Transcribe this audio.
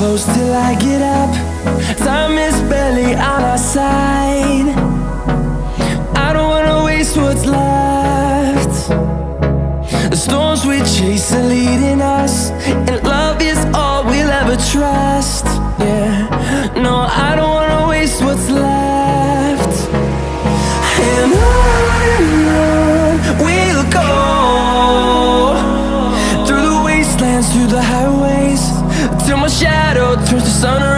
close till I get up. Time is barely on our side. I don't wanna waste what's left. The storms we chase are leading us, and love is all we'll ever trust. Yeah, no, I don't wanna waste what's left. And on we'll go, through the wastelands, through the highways, till my shadow turns to sun